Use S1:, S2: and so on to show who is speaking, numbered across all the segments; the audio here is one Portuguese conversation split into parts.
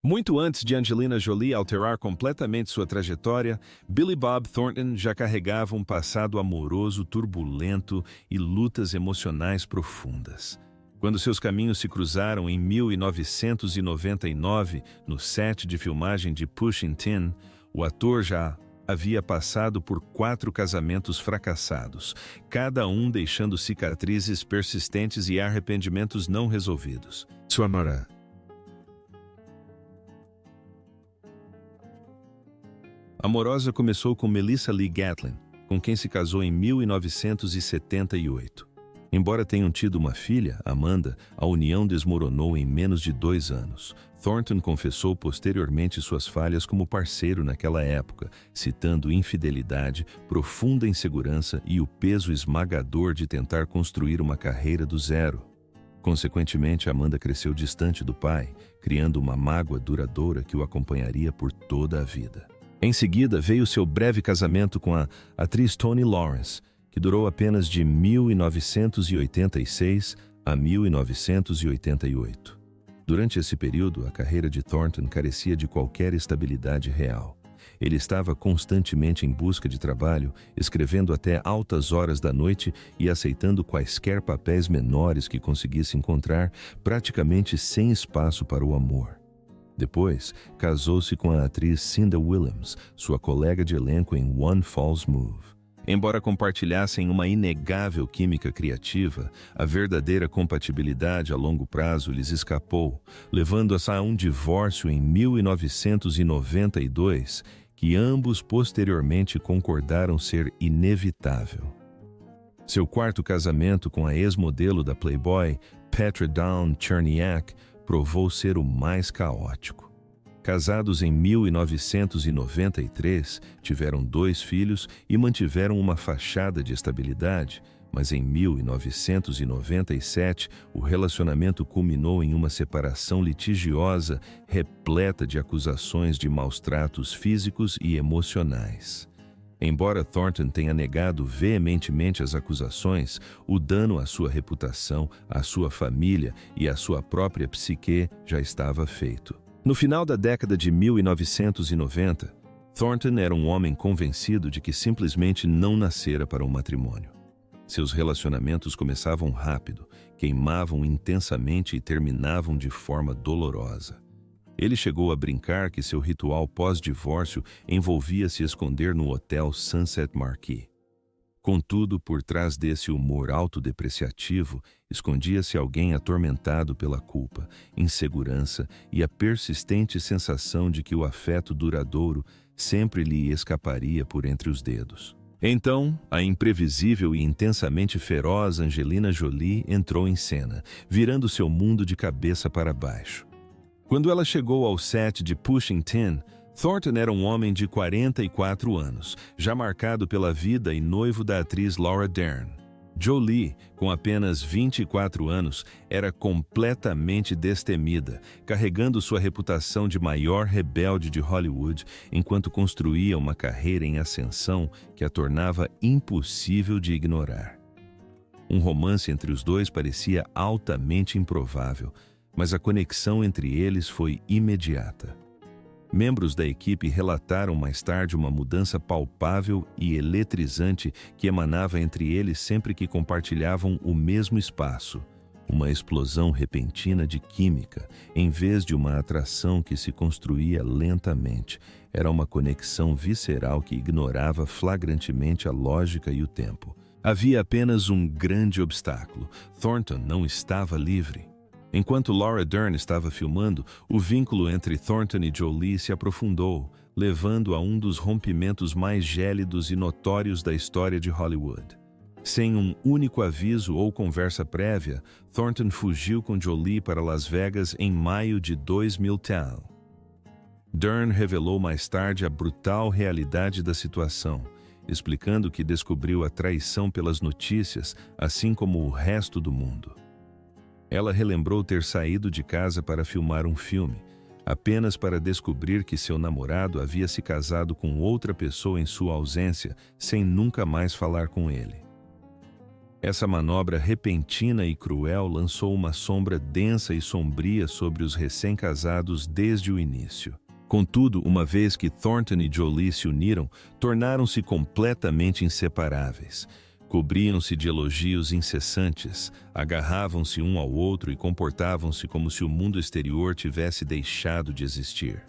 S1: Muito antes de Angelina Jolie alterar completamente sua trajetória, Billy Bob Thornton já carregava um passado amoroso, turbulento e lutas emocionais profundas. Quando seus caminhos se cruzaram em 1999, no set de filmagem de Pushing Tin, o ator já havia passado por 4 casamentos fracassados, cada um deixando cicatrizes persistentes e arrependimentos não resolvidos. Sua nora amorosa começou com Melissa Lee Gatlin, com quem se casou em 1978. Embora tenham tido uma filha, Amanda, a união desmoronou em menos de 2 anos. Thornton confessou posteriormente suas falhas como parceiro naquela época, citando infidelidade, profunda insegurança e o peso esmagador de tentar construir uma carreira do zero. Consequentemente, Amanda cresceu distante do pai, criando uma mágoa duradoura que o acompanharia por toda a vida. Em seguida, veio seu breve casamento com a atriz Toni Lawrence, que durou apenas de 1986 a 1988. Durante esse período, a carreira de Thornton carecia de qualquer estabilidade real. Ele estava constantemente em busca de trabalho, escrevendo até altas horas da noite e aceitando quaisquer papéis menores que conseguisse encontrar, praticamente sem espaço para o amor. Depois, casou-se com a atriz Cinda Williams, sua colega de elenco em One False Move. Embora compartilhassem uma inegável química criativa, a verdadeira compatibilidade a longo prazo lhes escapou, levando-as a um divórcio em 1992, que ambos posteriormente concordaram ser inevitável. Seu quarto casamento com a ex-modelo da Playboy, Petra Dawn Cherniak, provou ser o mais caótico. Casados em 1993, tiveram 2 filhos e mantiveram uma fachada de estabilidade, mas em 1997 o relacionamento culminou em uma separação litigiosa repleta de acusações de maus-tratos físicos e emocionais. Embora Thornton tenha negado veementemente as acusações, o dano à sua reputação, à sua família e à sua própria psique já estava feito. No final da década de 1990, Thornton era um homem convencido de que simplesmente não nascera para um matrimônio. Seus relacionamentos começavam rápido, queimavam intensamente e terminavam de forma dolorosa. Ele chegou a brincar que seu ritual pós-divórcio envolvia se esconder no hotel Sunset Marquis. Contudo, por trás desse humor autodepreciativo, escondia-se alguém atormentado pela culpa, insegurança e a persistente sensação de que o afeto duradouro sempre lhe escaparia por entre os dedos. Então, a imprevisível e intensamente feroz Angelina Jolie entrou em cena, virando seu mundo de cabeça para baixo. Quando ela chegou ao set de Pushing Tin, Thornton era um homem de 44 anos, já marcado pela vida e noivo da atriz Laura Dern. Jolie, com apenas 24 anos, era completamente destemida, carregando sua reputação de maior rebelde de Hollywood, enquanto construía uma carreira em ascensão que a tornava impossível de ignorar. Um romance entre os dois parecia altamente improvável, mas a conexão entre eles foi imediata. Membros da equipe relataram mais tarde uma mudança palpável e eletrizante que emanava entre eles sempre que compartilhavam o mesmo espaço. Uma explosão repentina de química, em vez de uma atração que se construía lentamente. Era uma conexão visceral que ignorava flagrantemente a lógica e o tempo. Havia apenas um grande obstáculo: Thornton não estava livre. Enquanto Laura Dern estava filmando, o vínculo entre Thornton e Jolie se aprofundou, levando a um dos rompimentos mais gélidos e notórios da história de Hollywood. Sem um único aviso ou conversa prévia, Thornton fugiu com Jolie para Las Vegas em maio de 2000. Dern revelou mais tarde a brutal realidade da situação, explicando que descobriu a traição pelas notícias, assim como o resto do mundo. Ela relembrou ter saído de casa para filmar um filme, apenas para descobrir que seu namorado havia se casado com outra pessoa em sua ausência, sem nunca mais falar com ele. Essa manobra repentina e cruel lançou uma sombra densa e sombria sobre os recém-casados desde o início. Contudo, uma vez que Thornton e Jolie se uniram, tornaram-se completamente inseparáveis. Cobriam-se de elogios incessantes, agarravam-se um ao outro e comportavam-se como se o mundo exterior tivesse deixado de existir.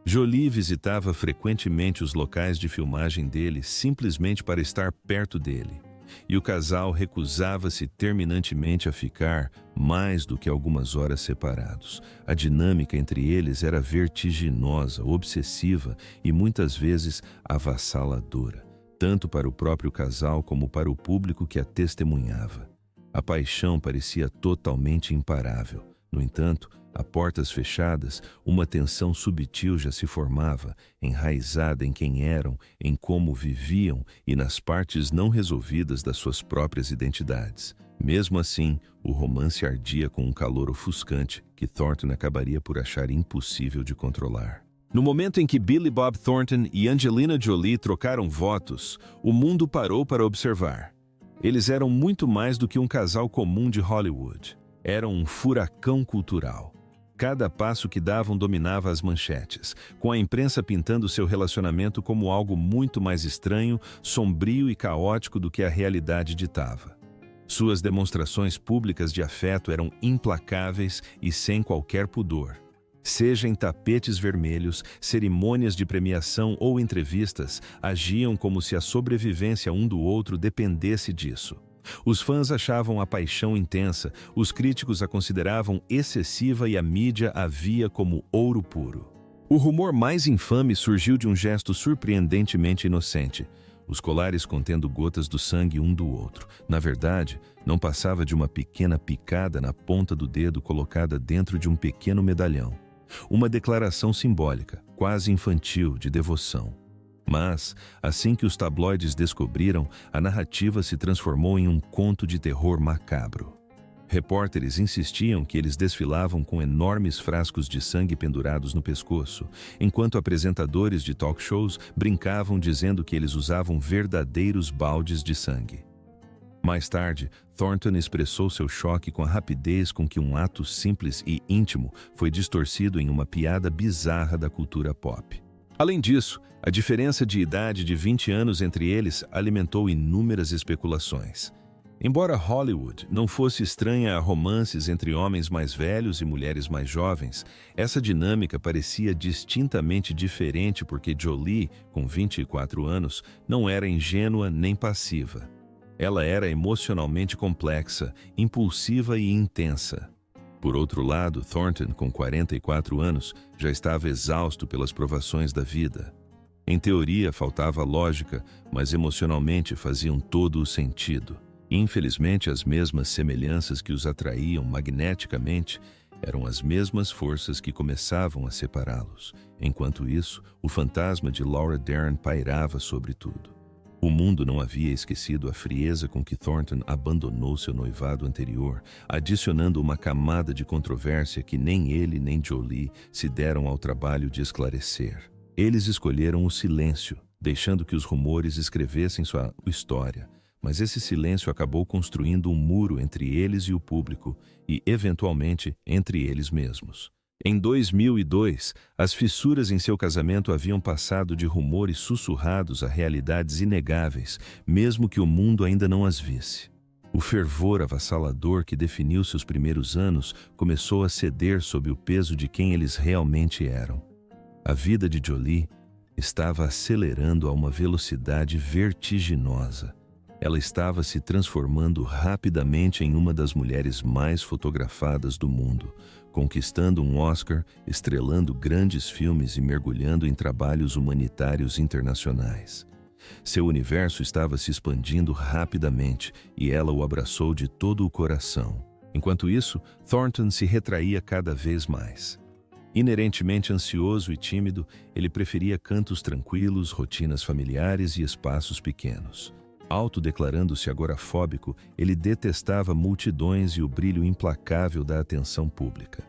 S1: Jolie visitava frequentemente os locais de filmagem dele simplesmente para estar perto dele. E o casal recusava-se terminantemente a ficar mais do que algumas horas separados. A dinâmica entre eles era vertiginosa, obsessiva e muitas vezes avassaladora, tanto para o próprio casal como para o público que a testemunhava. A paixão parecia totalmente imparável. No entanto, a portas fechadas, uma tensão subtil já se formava, enraizada em quem eram, em como viviam e nas partes não resolvidas das suas próprias identidades. Mesmo assim, o romance ardia com um calor ofuscante que Thornton acabaria por achar impossível de controlar. No momento em que Billy Bob Thornton e Angelina Jolie trocaram votos, o mundo parou para observar. Eles eram muito mais do que um casal comum de Hollywood. Eram um furacão cultural. Cada passo que davam dominava as manchetes, com a imprensa pintando seu relacionamento como algo muito mais estranho, sombrio e caótico do que a realidade ditava. Suas demonstrações públicas de afeto eram implacáveis e sem qualquer pudor. Seja em tapetes vermelhos, cerimônias de premiação ou entrevistas, agiam como se a sobrevivência um do outro dependesse disso. Os fãs achavam a paixão intensa, os críticos a consideravam excessiva e a mídia a via como ouro puro. O rumor mais infame surgiu de um gesto surpreendentemente inocente. Os colares contendo gotas do sangue um do outro. Na verdade, não passava de uma pequena picada na ponta do dedo colocada dentro de um pequeno medalhão. Uma declaração simbólica, quase infantil, de devoção. Mas, assim que os tabloides descobriram, a narrativa se transformou em um conto de terror macabro. Repórteres insistiam que eles desfilavam com enormes frascos de sangue pendurados no pescoço, enquanto apresentadores de talk shows brincavam dizendo que eles usavam verdadeiros baldes de sangue. Mais tarde, Thornton expressou seu choque com a rapidez com que um ato simples e íntimo foi distorcido em uma piada bizarra da cultura pop. Além disso, a diferença de idade de 20 anos entre eles alimentou inúmeras especulações. Embora Hollywood não fosse estranha a romances entre homens mais velhos e mulheres mais jovens, essa dinâmica parecia distintamente diferente porque Jolie, com 24 anos, não era ingênua nem passiva. Ela era emocionalmente complexa, impulsiva e intensa. Por outro lado, Thornton, com 44 anos, já estava exausto pelas provações da vida. Em teoria, faltava lógica, mas emocionalmente faziam todo o sentido. Infelizmente, as mesmas semelhanças que os atraíam magneticamente eram as mesmas forças que começavam a separá-los. Enquanto isso, o fantasma de Laura Dern pairava sobre tudo. O mundo não havia esquecido a frieza com que Thornton abandonou seu noivado anterior, adicionando uma camada de controvérsia que nem ele nem Jolie se deram ao trabalho de esclarecer. Eles escolheram o silêncio, deixando que os rumores escrevessem sua história, mas esse silêncio acabou construindo um muro entre eles e o público e, eventualmente, entre eles mesmos. Em 2002, as fissuras em seu casamento haviam passado de rumores sussurrados a realidades inegáveis, mesmo que o mundo ainda não as visse. O fervor avassalador que definiu seus primeiros anos começou a ceder sob o peso de quem eles realmente eram. A vida de Jolie estava acelerando a uma velocidade vertiginosa. Ela estava se transformando rapidamente em uma das mulheres mais fotografadas do mundo, conquistando um Oscar, estrelando grandes filmes e mergulhando em trabalhos humanitários internacionais. Seu universo estava se expandindo rapidamente e ela o abraçou de todo o coração. Enquanto isso, Thornton se retraía cada vez mais. Inerentemente ansioso e tímido, ele preferia cantos tranquilos, rotinas familiares e espaços pequenos. Autodeclarando-se agorafóbico, ele detestava multidões e o brilho implacável da atenção pública.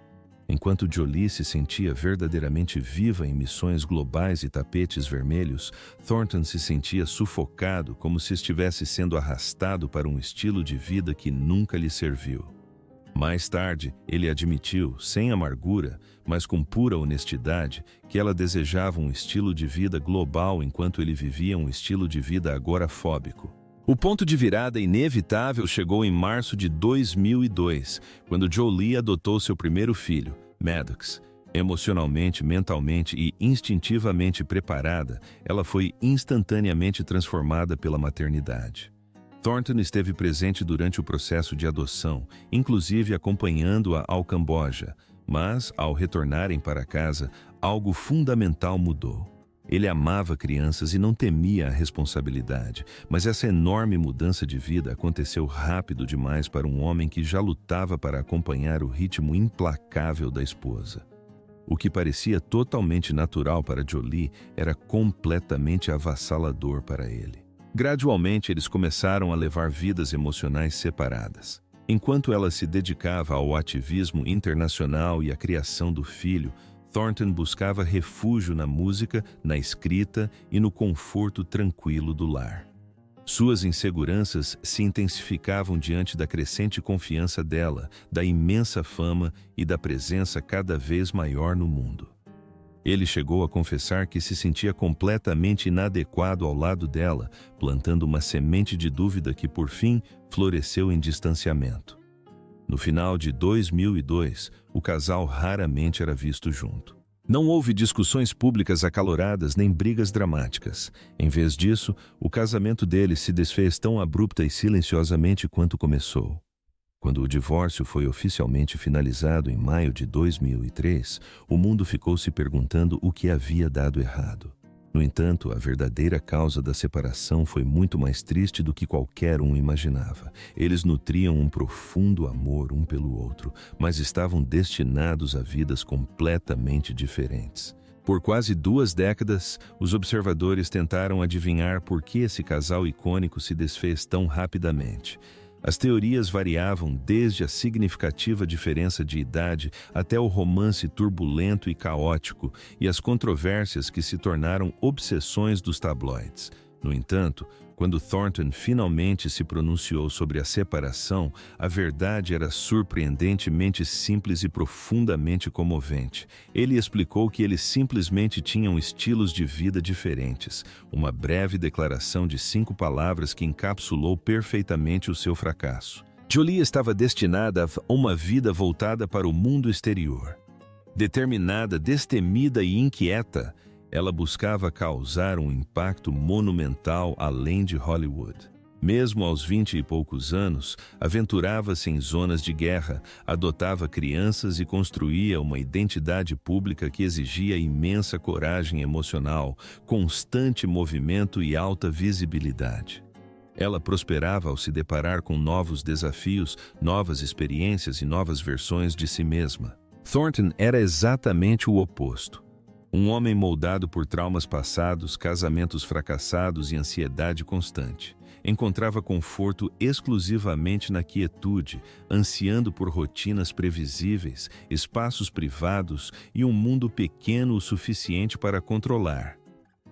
S1: Enquanto Jolie se sentia verdadeiramente viva em missões globais e tapetes vermelhos, Thornton se sentia sufocado, como se estivesse sendo arrastado para um estilo de vida que nunca lhe serviu. Mais tarde, ele admitiu, sem amargura, mas com pura honestidade, que ela desejava um estilo de vida global enquanto ele vivia um estilo de vida agorafóbico. O ponto de virada inevitável chegou em março de 2002, quando Jolie adotou seu primeiro filho, Maddox. Emocionalmente, mentalmente e instintivamente preparada, ela foi instantaneamente transformada pela maternidade. Thornton esteve presente durante o processo de adoção, inclusive acompanhando-a ao Camboja, mas, ao retornarem para casa, algo fundamental mudou. Ele amava crianças e não temia a responsabilidade, mas essa enorme mudança de vida aconteceu rápido demais para um homem que já lutava para acompanhar o ritmo implacável da esposa. O que parecia totalmente natural para Jolie era completamente avassalador para ele. Gradualmente, eles começaram a levar vidas emocionais separadas. Enquanto ela se dedicava ao ativismo internacional e à criação do filho, Thornton buscava refúgio na música, na escrita e no conforto tranquilo do lar. Suas inseguranças se intensificavam diante da crescente confiança dela, da imensa fama e da presença cada vez maior no mundo. Ele chegou a confessar que se sentia completamente inadequado ao lado dela, plantando uma semente de dúvida que, por fim, floresceu em distanciamento. No final de 2002, o casal raramente era visto junto. Não houve discussões públicas acaloradas nem brigas dramáticas. Em vez disso, o casamento deles se desfez tão abrupta e silenciosamente quanto começou. Quando o divórcio foi oficialmente finalizado em maio de 2003, o mundo ficou se perguntando o que havia dado errado. No entanto, a verdadeira causa da separação foi muito mais triste do que qualquer um imaginava. Eles nutriam um profundo amor um pelo outro, mas estavam destinados a vidas completamente diferentes. Por quase 2 décadas, os observadores tentaram adivinhar por que esse casal icônico se desfez tão rapidamente. As teorias variavam desde a significativa diferença de idade até o romance turbulento e caótico e as controvérsias que se tornaram obsessões dos tabloides. No entanto, quando Thornton finalmente se pronunciou sobre a separação, a verdade era surpreendentemente simples e profundamente comovente. Ele explicou que eles simplesmente tinham estilos de vida diferentes, uma breve declaração de 5 palavras que encapsulou perfeitamente o seu fracasso. Jolie estava destinada a uma vida voltada para o mundo exterior. Determinada, destemida e inquieta, ela buscava causar um impacto monumental além de Hollywood. Mesmo aos 20 e poucos anos, aventurava-se em zonas de guerra, adotava crianças e construía uma identidade pública que exigia imensa coragem emocional, constante movimento e alta visibilidade. Ela prosperava ao se deparar com novos desafios, novas experiências e novas versões de si mesma. Thornton era exatamente o oposto. Um homem moldado por traumas passados, casamentos fracassados e ansiedade constante. Encontrava conforto exclusivamente na quietude, ansiando por rotinas previsíveis, espaços privados e um mundo pequeno o suficiente para controlar.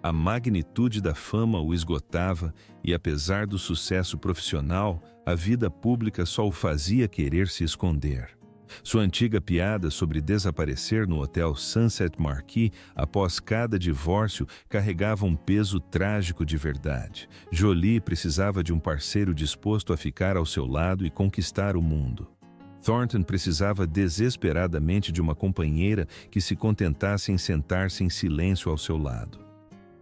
S1: A magnitude da fama o esgotava e, apesar do sucesso profissional, a vida pública só o fazia querer se esconder. Sua antiga piada sobre desaparecer no hotel Sunset Marquis após cada divórcio carregava um peso trágico de verdade. Jolie precisava de um parceiro disposto a ficar ao seu lado e conquistar o mundo. Thornton precisava desesperadamente de uma companheira que se contentasse em sentar-se em silêncio ao seu lado.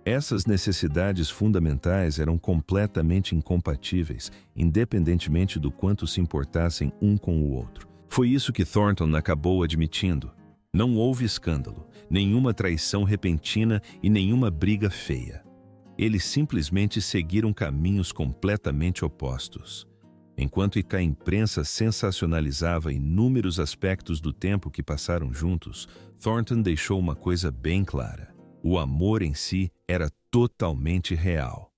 S1: Essas necessidades fundamentais eram completamente incompatíveis, independentemente do quanto se importassem um com o outro. Foi isso que Thornton acabou admitindo. Não houve escândalo, nenhuma traição repentina e nenhuma briga feia. Eles simplesmente seguiram caminhos completamente opostos. Enquanto a imprensa sensacionalizava inúmeros aspectos do tempo que passaram juntos, Thornton deixou uma coisa bem clara. O amor em si era totalmente real.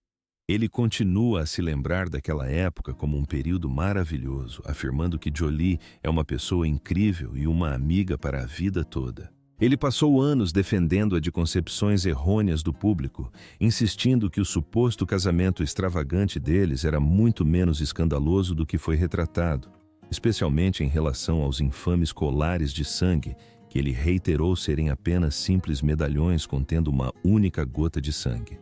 S1: Ele continua a se lembrar daquela época como um período maravilhoso, afirmando que Jolie é uma pessoa incrível e uma amiga para a vida toda. Ele passou anos defendendo-a de concepções errôneas do público, insistindo que o suposto casamento extravagante deles era muito menos escandaloso do que foi retratado, especialmente em relação aos infames colares de sangue, que ele reiterou serem apenas simples medalhões contendo uma única gota de sangue.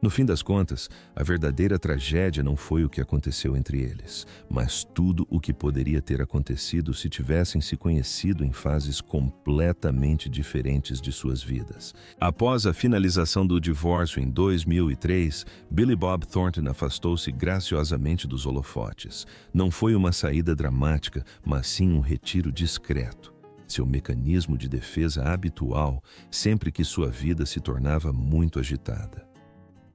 S1: No fim das contas, a verdadeira tragédia não foi o que aconteceu entre eles, mas tudo o que poderia ter acontecido se tivessem se conhecido em fases completamente diferentes de suas vidas. Após a finalização do divórcio em 2003, Billy Bob Thornton afastou-se graciosamente dos holofotes. Não foi uma saída dramática, mas sim um retiro discreto. Seu mecanismo de defesa habitual, sempre que sua vida se tornava muito agitada.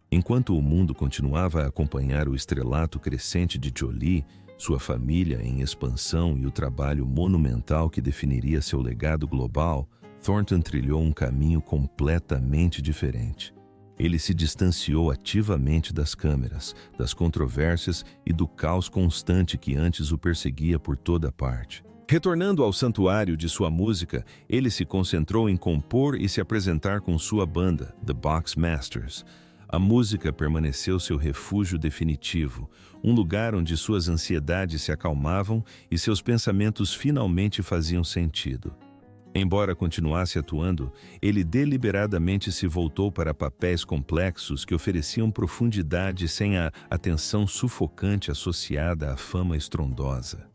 S1: Enquanto o mundo continuava a acompanhar o estrelato crescente de Jolie, sua família em expansão e o trabalho monumental que definiria seu legado global, Thornton trilhou um caminho completamente diferente. Ele se distanciou ativamente das câmeras, das controvérsias e do caos constante que antes o perseguia por toda parte. Retornando ao santuário de sua música, ele se concentrou em compor e se apresentar com sua banda, The Boxmasters. A música permaneceu seu refúgio definitivo, um lugar onde suas ansiedades se acalmavam e seus pensamentos finalmente faziam sentido. Embora continuasse atuando, ele deliberadamente se voltou para papéis complexos que ofereciam profundidade sem a atenção sufocante associada à fama estrondosa.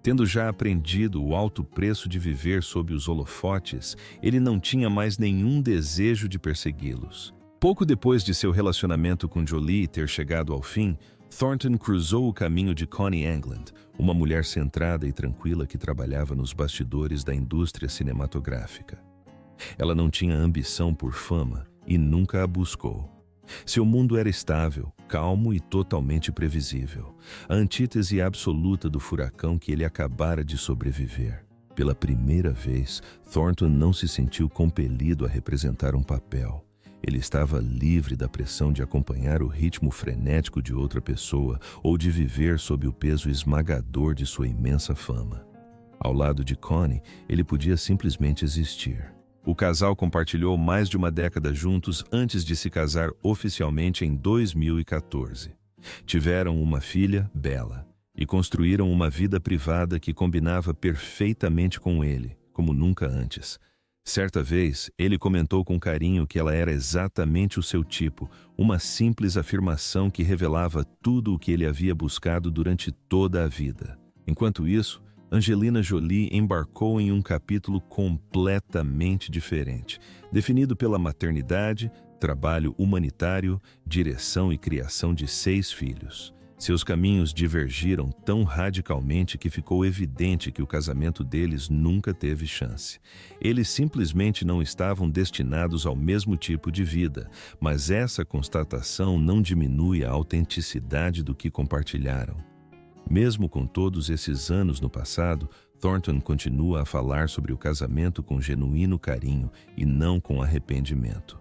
S1: Tendo já aprendido o alto preço de viver sob os holofotes, ele não tinha mais nenhum desejo de persegui-los. Pouco depois de seu relacionamento com Jolie ter chegado ao fim, Thornton cruzou o caminho de Connie England, uma mulher centrada e tranquila que trabalhava nos bastidores da indústria cinematográfica. Ela não tinha ambição por fama e nunca a buscou. Seu mundo era estável, calmo e totalmente previsível, a antítese absoluta do furacão que ele acabara de sobreviver. Pela primeira vez, Thornton não se sentiu compelido a representar um papel. Ele estava livre da pressão de acompanhar o ritmo frenético de outra pessoa ou de viver sob o peso esmagador de sua imensa fama. Ao lado de Connie, ele podia simplesmente existir. O casal compartilhou mais de uma década juntos antes de se casar oficialmente em 2014. Tiveram uma filha, Bella, e construíram uma vida privada que combinava perfeitamente com ele, como nunca antes. Certa vez, ele comentou com carinho que ela era exatamente o seu tipo, uma simples afirmação que revelava tudo o que ele havia buscado durante toda a vida. Enquanto isso, Angelina Jolie embarcou em um capítulo completamente diferente, definido pela maternidade, trabalho humanitário, direção e criação de 6 filhos. Seus caminhos divergiram tão radicalmente que ficou evidente que o casamento deles nunca teve chance. Eles simplesmente não estavam destinados ao mesmo tipo de vida, mas essa constatação não diminui a autenticidade do que compartilharam. Mesmo com todos esses anos no passado, Thornton continua a falar sobre o casamento com genuíno carinho e não com arrependimento.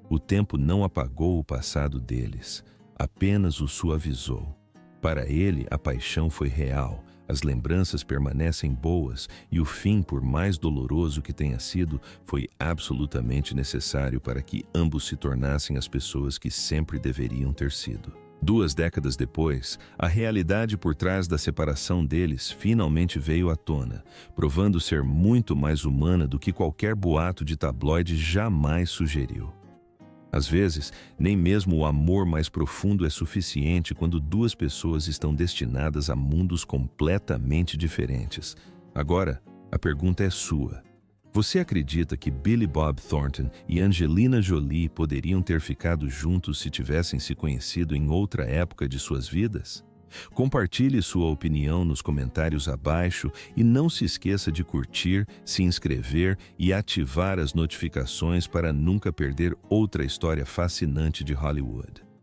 S1: O tempo não apagou o passado deles, apenas o suavizou. Para ele, a paixão foi real, as lembranças permanecem boas e o fim, por mais doloroso que tenha sido, foi absolutamente necessário para que ambos se tornassem as pessoas que sempre deveriam ter sido. 2 décadas depois, a realidade por trás da separação deles finalmente veio à tona, provando ser muito mais humana do que qualquer boato de tabloide jamais sugeriu. Às vezes, nem mesmo o amor mais profundo é suficiente quando 2 pessoas estão destinadas a mundos completamente diferentes. Agora, a pergunta é sua. Você acredita que Billy Bob Thornton e Angelina Jolie poderiam ter ficado juntos se tivessem se conhecido em outra época de suas vidas? Compartilhe sua opinião nos comentários abaixo e não se esqueça de curtir, se inscrever e ativar as notificações para nunca perder outra história fascinante de Hollywood.